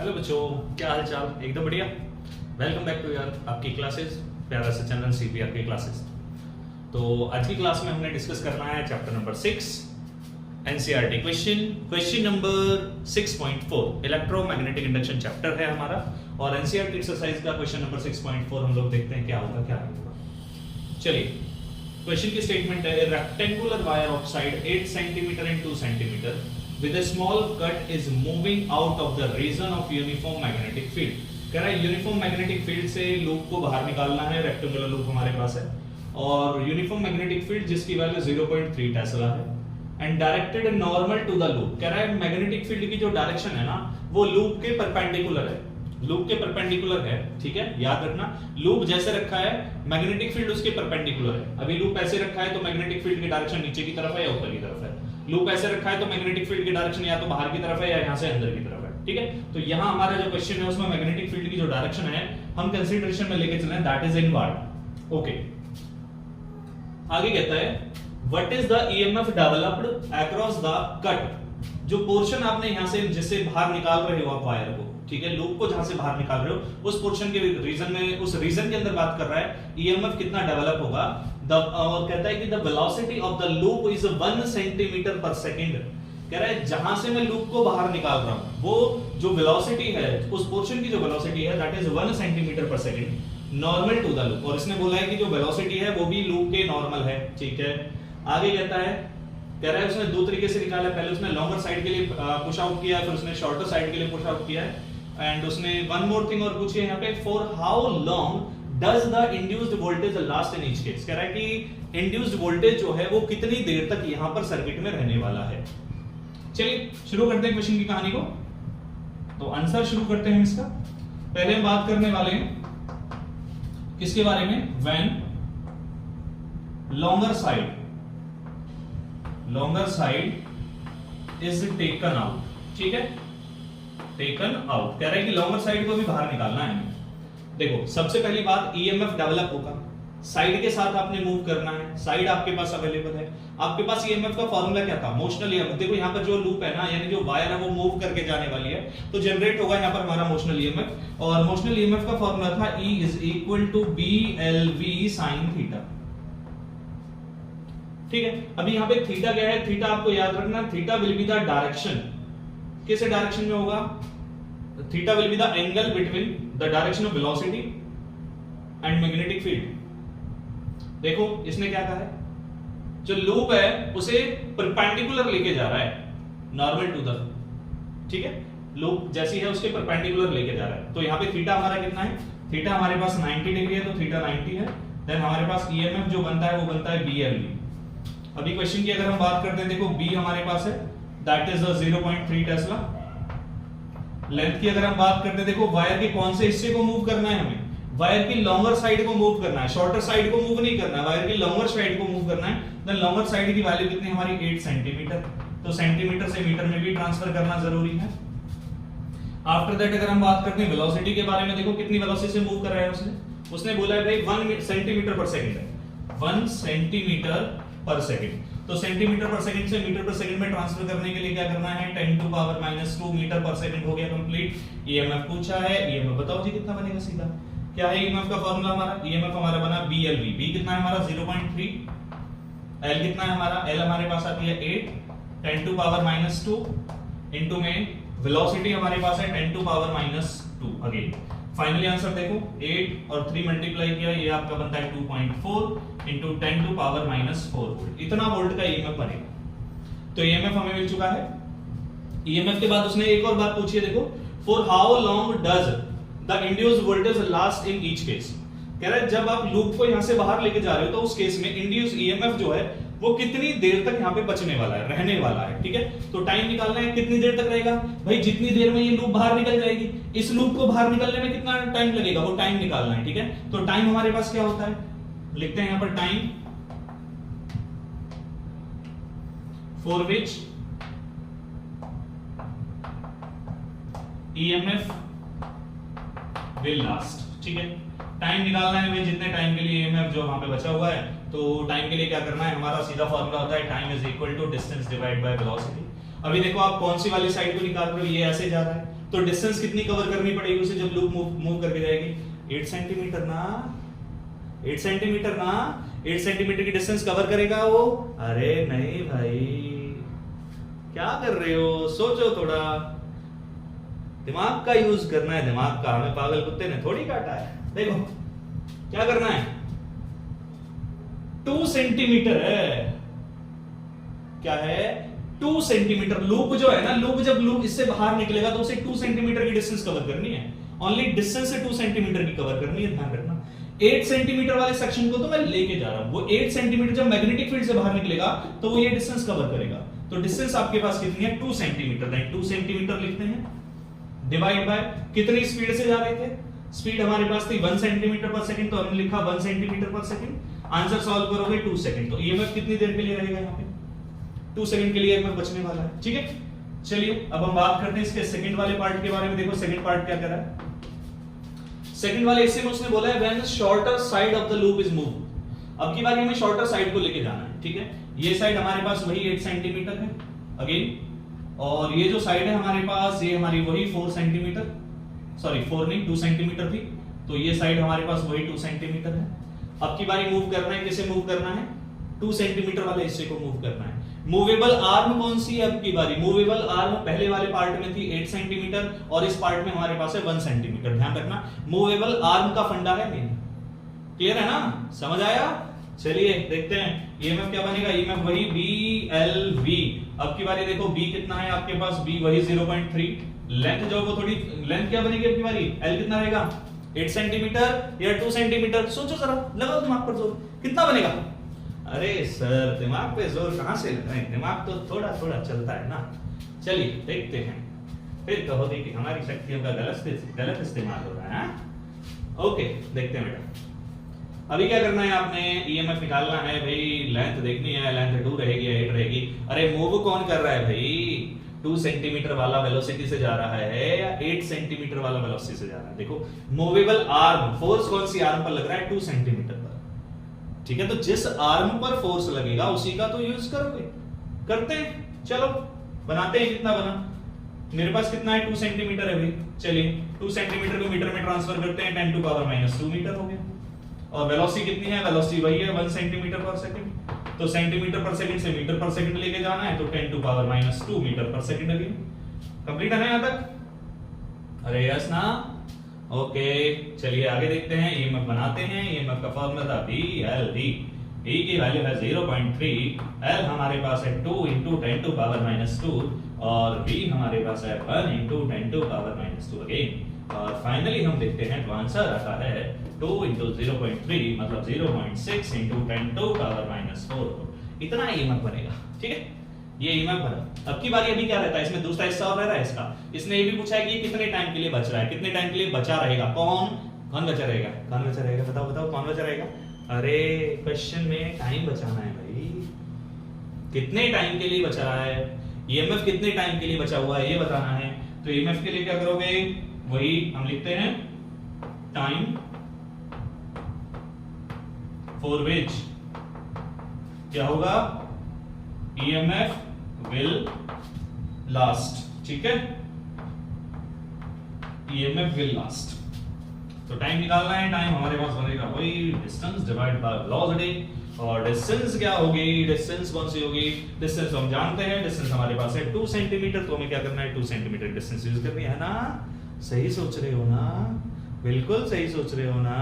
Hello बच्चों, क्या हाल चाल? एकदम बढ़िया। वेलकम बैक टू यार आपकी क्लासेस, प्यारा सा चैनल सीपीआर की क्लासेस। तो आज की क्लास में हमने डिस्कस करना है chapter number 6 NCERT question number 6.4 electromagnetic induction chapter है हमारा। और एनसीईआरटी एक्सरसाइज का क्वेश्चन नंबर 6.4 हम लोग देखते हैं क्या होगा क्या नहीं होगा। चलिए, क्वेश्चन की स्टेटमेंट है rectangular wire of side 8 centimetre and 2 centimetre with a small cut is moving out of the region of uniform magnetic field। कह रहा है यूनिफॉर्म मैग्नेटिक फील्ड से लूप को बाहर निकालना है। रेक्टेंगुलर लूप हमारे पास है और यूनिफॉर्म मैग्नेटिक फील्ड जिसकी वैल्यू 0.3 टेस्ला है and directed normal to the loop. कह रहा है मैग्नेटिक फील्ड की जो डायरेक्शन है ना वो लूप के परपेंडिकुलर है, लूप के परपेंडिकुलर है। ठीक है, याद रखना, लूप जैसे रखा है मैग्नेटिक फील्ड उसके परपेंडिकुलर है। अभी लूप ऐसे रखा है तो मैग्नेटिक फील्ड की डायरेक्शन नीचे की तरफ है या ऊपर की तरफ है। लूप ऐसे रखा है तो मैग्नेटिक फील्ड की डायरेक्शन या तो बाहर की तरफ है या यहां से अंदर की तरफ है। ठीक है, तो यहां हमारा जो क्वेश्चन है उसमें मैग्नेटिक फील्ड की जो डायरेक्शन है हम कंसीडरेशन में लेके चलें, दैट इज इनवर्ड। ओके, आगे कहता है what is the EMF developed across the cut. जो पोर्शन आपने यहां से जिससे बाहर निकाल रहे हो आप वायर को, ठीक है, लूप को जहां से बाहर निकाल रहे हो उस पोर्शन के रीजन में, उस रीजन के अंदर बात कर रहा है ईएमएफ कितना डेवलप होगा। और कहता है कि the velocity of the loop is 1 centimetre पर सेकंड। कह रहा है जहां से मैं लूप को बाहर निकाल रहा हूं वो जो वेलोसिटी है, उस पोर्शन की जो वेलोसिटी है दैट इज 1 सेंटीमीटर पर second normal to the loop. और इसने बोला है कि जो वेलोसिटी है वो भी लूप के नॉर्मल है। ठीक है, आगे कहता है, कह रहा है उसने दो तरीके से निकाला है। पहले उसने लॉन्गर साइड के लिए पुश आउट किया है, फिर उसने शॉर्टर साइड के लिए पुश आउट किया है। एंड उसने वन मोर थिंग और पूछी है यहाँ पे, for how long does the induced voltage last in each case. कह रहा है कि इंड्यूस्ड वोल्टेज जो है वो कितनी देर तक यहां पर सर्किट में रहने वाला है। चलिए शुरू करते हैं क्वेश्चन की कहानी को। तो आंसर शुरू करते हैं इसका। पहले हम बात करने वाले हैं किसके बारे में, when longer side is taken out. ठीक है, टेकन आउट कह रहा है कि लॉन्गर साइड को भी बाहर निकालना है। देखो, सबसे पहली बात ईएमएफ डेवलप होगा, साइड के साथ आपने मूव करना है, साइड आपके पास अवेलेबल है। आपके पास ईएमएफ का फॉर्मूला क्या था, मोशनल ईएमएफ। देखो यहाँ पर जो लूप है ना, यानी जो वायर है वो मूव करके जाने वाली है तो जनरेट होगा यहाँ पर हमारा मोशनल ईएमएफ। और मोशनल ईएमएफ का फॉर्मूला था E = BLV sin थीटा। ठीक है, अभी यहाँ पे थीटा क्या है, थीटा आपको याद रखना, theta will be the direction. किस डायरेक्शन में होगा, theta will be the angle between the direction of velocity and magnetic field. देखो इसने क्या कहा है, जो लूप है उसे परपेंडिकुलर लेके जा रहा है नॉर्मल टू द, ठीक है, लूप जैसी है उसके परपेंडिकुलर लेके जा रहा है। तो यहाँ पे थीटा हमारा कितना है, थीटा हमारे पास 90 डिग्री है तो थीटा 90 है। देन हमारे पास ईएमएफ जो बनता है वो बनता है BLV। अभी क्वेश्चन की अगर हम बात करते हैं, देखो B हमारे पास है दैट इज 0.3 टेस्ला। लेंथ की अगर हम बात करते हैं, देखो वायर के कौन से हिस्से को मूव करना है हमें, वायर की लॉन्गर साइड को मूव करना है, शॉर्टर साइड को मूव नहीं करना है, वायर की लॉन्गर साइड को मूव करना है। देन लॉन्गर साइड की वैल्यू कितनी हमारी 8 सेंटीमीटर, तो सेंटीमीटर से मीटर में भी ट्रांसफर करना जरूरी है। आफ्टर दैट अगर हम बात करते हैं वेलोसिटी के बारे में, देखो कितनी वेलोसिटी से मूव कर रहा है उसने बोला है भाई 1 सेंटीमीटर पर सेकंड है, 1 सेंटीमीटर पर सेकंड। तो सेंटीमीटर पर सेकंड से मीटर पर सेकंड में ट्रांसफर करने के लिए क्या करना है, 10⁻⁻² मीटर पर सेकंड हो गया कंप्लीट। ईएमएफ पूछा है, ईएमएफ बताओ जी कितना बनेगा, सीधा क्या है ईएमएफ का फार्मूला हमारा, ईएमएफ हमारा बना BLV। B कितना है हमारा 0.3, L कितना है हमारा, L हमारे पास आती है 8 10⁻² इनटू में वेलोसिटी हमारे पास है 10⁻²। अगेन फाइनली आंसर देखो 8 और 3 मल्टीप्लाई किया, ये आपका बनता है 2.4 इंटू 10⁻⁴ इतना वोल्ट का ईएमएफ बनेगा। तो ईएमएफ हमें मिल चुका है। ईएमएफ के बाद उसने एक और बात पूछी है, देखो for how long does the induced voltage last in each case. कह रहा है जब आप लूप को यहां से बाहर लेके जा रहे हो तो उस केस में इंड्यूस्ड ईएमएफ जो है वो कितनी देर तक यहाँ पे बचने वाला है, रहने वाला है। ठीक है, तो टाइम निकालना है, कितनी देर तक रहेगा भाई, जितनी देर में ये लूप बाहर निकल जाएगी। इस लूप को बाहर निकलने में कितना टाइम लगेगा वो टाइम निकालना है। ठीक है, तो टाइम हमारे पास क्या होता है, लिखते हैं यहां पर time for which EMF will last. ठीक है, टाइम निकालना है भाई, जितने टाइम के लिए ईएमएफ जो वहां पे बचा हुआ है, तो टाइम के लिए क्या करना है, हमारा सीधा फॉर्मूला होता है time is equal to distance divide by velocity. अभी देखो आप कौन सी वाली साइड को निकाल रहे हो, ये ऐसे जा रहा है तो डिस्टेंस कितनी कवर करनी पड़ेगी उसे जब लूप मूव करके जाएगी? 8 सेंटीमीटर ना, 8 सेंटीमीटर ना, 8 सेंटीमीटर की डिस्टेंस कवर करेगा वो? अरे नहीं भाई, क्या कर रहे हो? सोचो थोड़ा, दिमाग का यूज करना है, दिमाग का। हमें पागल कुत्ते ने थोड़ी काटा है। देखो क्या करना है, 2 सेंटीमीटर है, क्या है? 2 सेंटीमीटर। लूप जो है ना, लूप जब लूप इससे बाहर निकलेगा तो उसे 2 सेंटीमीटर की डिस्टेंस कवर करनी है। ओनली डिस्टेंस से 2 सेंटीमीटर की कवर करनी है, ध्यान रखना। 8 सेंटीमीटर वाले सेक्शन को तो मैं लेके जा रहा हूं, वो 8 सेंटीमीटर जब मैग्नेटिक फील्ड से बाहर निकलेगा तो वो ये डिस्टेंस कवर करेगा। तो डिस्टेंस आपके पास कितनी है? 2 सेंटीमीटर। 2 सेंटीमीटर लिखते हैं, डिवाइड बाय कितनी स्पीड से जा रहे थे? स्पीड हमारे पास थी 1 सेंटीमीटर पर सेकंड, तो हमने लिखा 1 सेंटीमीटर पर सेकंड। आंसर सॉल्व करोगे 2 सेकंड, तो ईएमएफ कितनी देर के लिए रहेगा? यहाँ पे 2 सेकंड के लिए ईएमएफ बचने वाला है, ठीक है। चलिए अब हम बात करते हैं इसके सेकंड वाले पार्ट के बारे में। देखो सेकंड पार्ट क्या कर रहा है। सेकंड वाले हिस्से में उसने बोला है when shorter side of the loop is move. अब की बारी हमें शॉर्टर साइड को लेके जाना है, ठीक है। ये साइड हमारे पास वही 8 सेंटीमीटर है अगेन, और ये जो साइड है हमारे पास ये हमारी वही 4 सेंटीमीटर, सॉरी 4 नहीं 2 सेंटीमीटर थी, तो ये साइड हमारे पास वही 2 सेंटीमीटर है। अब की बारी मूव करना है, किसे मूव करना है? 2 सेंटीमीटर वाले हिस्से को मूव करना है। मूवेबल आर्म कौन सी है अब की बारी? मूवेबल आर्म पहले वाले पार्ट में थी 8 सेंटीमीटर और इस पार्ट में हमारे पास है 1 सेंटीमीटर। ध्यान रखना, मूवेबल आर्म का फंडा है मेन। क्लियर है ना, समझ आया? चलिए देखते हैं ईएमएफ क्या बनेगा। ईएमएफ वही BLV। अब की बारी देखो B कितना है आपके पास? B वही 0.3। लेंथ जो वो थोड़ी लेंथ क्या बनेगी अब की बारी? L कितना रहेगा? 8 सेंटीमीटर या 2 सेंटीमीटर? सोचो जरा, लगाओ दिमाग पर जोर, कितना बनेगा? अरे सर दिमाग पे जोर कहां से लगाएं, दिमाग तो थोड़ा थोड़ा चलता है ना। चलिए देखते हैं, फिर कहोगे कि हमारी शक्तियों का गलत इस्तेमाल हो रहा है। ओके देखते हैं बेटा, अभी क्या करना है आपने? ईएमएफ निकालना है भाई, लेंथ देखनी है, लेंथ 2 रहेगी या 8 रहेगी। अरे मूव कौन कर रहा है भाई? 2 सेंटीमीटर वाला वेलोसिटी से जा रहा है या 8 सेंटीमीटर वाला वेलोसिटी से जा रहा है? देखो मूवेबल आर्म, फोर्स कौन सी आर्म पर लग रहा है? 2 सेंटीमीटर पर, ठीक है। तो जिस आर्म पर फोर्स लगेगा उसी का तो यूज करोगे। करते हैं, चलो बनाते हैं। कितना बना मेरे पास? कितना है? 2 सेंटीमीटर है भाई। चलिए 2 सेंटीमीटर को मीटर में ट्रांसफर करते हैं, 10 टू पावर -2 मीटर हो गया। और वेलोसिटी कितनी है? वेलोसिटी वही है 1 सेंटीमीटर पर सेकंड। तो सेंटीमीटर पर सेकंड से मीटर पर सेकंड लेके जाना है, तो 10 टू पावर -2 मीटर पर सेकंड अगेन। कंप्लीट है ना यहां तक? अरे यस ना, ओके। चलिए आगे देखते हैं, ईएमएफ बनाते हैं। ईएमएफ का फॉर्मूला था BLV। E की वैल्यू है 0.3, L हमारे पास है 2 × 10 टू पावर -2 और V हमारे पास है 1 × 10 टू पावर -2 अगेन। और फाइनली हम देखते हैं तो आंसर आता है 2 × 0.3 मतलब 0.6 × 10 टू पावर -4। इतना ईएमएफ बनेगा, ठीक है। ये ईएमएफ बना। अब की बारी अभी क्या रहता है इसमें? दूसरा हिस्सा और रह रहा है इसका। इसने ये भी पूछा है कि कितने टाइम के लिए बच रहा है, कितने टाइम के लिए बचा रहेगा। कौन बचा रहेगा? कौन बचा रहेगा? बताओ कौन बचा रहेगा? अरे क्वेश्चन में टाइम बचाना है भाई, कितने टाइम के लिए बचा रहा है, ईएमएफ कितने टाइम के लिए बचा हुआ है ये बताना है। तो ईएमएफ के लिए क्या करोगे? वही हम लिखते हैं टाइम फॉर विच क्या होगा? ईएमएफ विल लास्ट, ठीक है। EMF will last. तो टाइम निकालना है, टाइम हमारे पास बनेगा वही डिस्टेंस डिवाइड बाय वेलोसिटी। और डिस्टेंस क्या होगी? डिस्टेंस कौन सी होगी? डिस्टेंस हम जानते हैं, डिस्टेंस हमारे पास है 2 सेंटीमीटर। तो हमें क्या करना है? 2 सेंटीमीटर डिस्टेंस यूज करनी है ना। सही सोच रहे हो ना, बिल्कुल सही सोच रहे हो ना।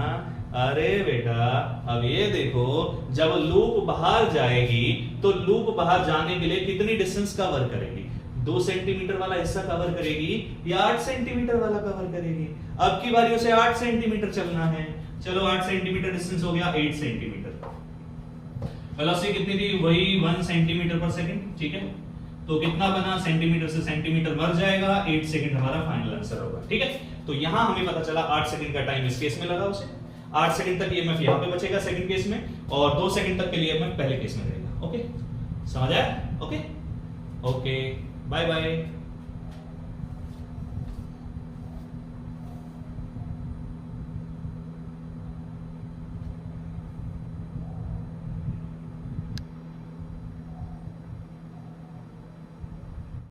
अरे बेटा अब ये देखो, जब लूप बाहर जाएगी तो लूप बाहर जाने के लिए कितनी डिस्टेंस कवर करेगी? 2 सेंटीमीटर वाला हिस्सा कवर करेगी या 8 सेंटीमीटर वाला कवर करेगी? अब की बारी उसे 8 सेंटीमीटर चलना है। चलो 8 सेंटीमीटर डिस्टेंस हो गया 8 सेंटीमीटर। वेलोसिटी कितनी थी? वही 1 सेंटीमीटर पर सेकंड, ठीक है। तो कितना बना? सेंटीमीटर से सेंटीमीटर बढ़ जाएगा, 8 सेकंड हमारा फाइनल आंसर होगा, ठीक है। तो यहां हमें पता चला 8 सेकंड का टाइम इस केस में लगा उसे। 8 सेकंड तक ईएमएफ यहां पे बचेगा सेकंड केस में, और 2 सेकंड तक के लिए ईएमएफ पहले केस में रहेगा। ओके समझ आया? Okay bye bye.